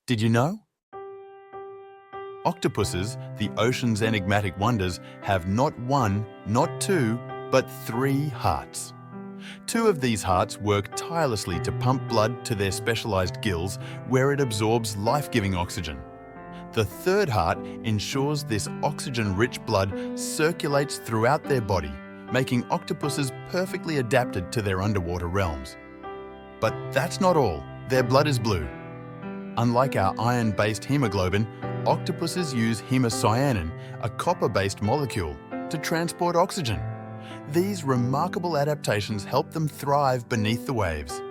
Did you know? Octopuses, the ocean's enigmatic wonders, have not one, not two, but 3 hearts. 2 of these hearts work tirelessly to pump blood to their specialized gills where it absorbs life-giving oxygen. The 3rd heart ensures this oxygen-rich blood circulates throughout their body, making octopuses perfectly adapted to their underwater realms. But that's not all. Their blood is blue. Unlike our iron-based hemoglobin, octopuses use hemocyanin, a copper-based molecule, to transport oxygen. These remarkable adaptations help them thrive beneath the waves.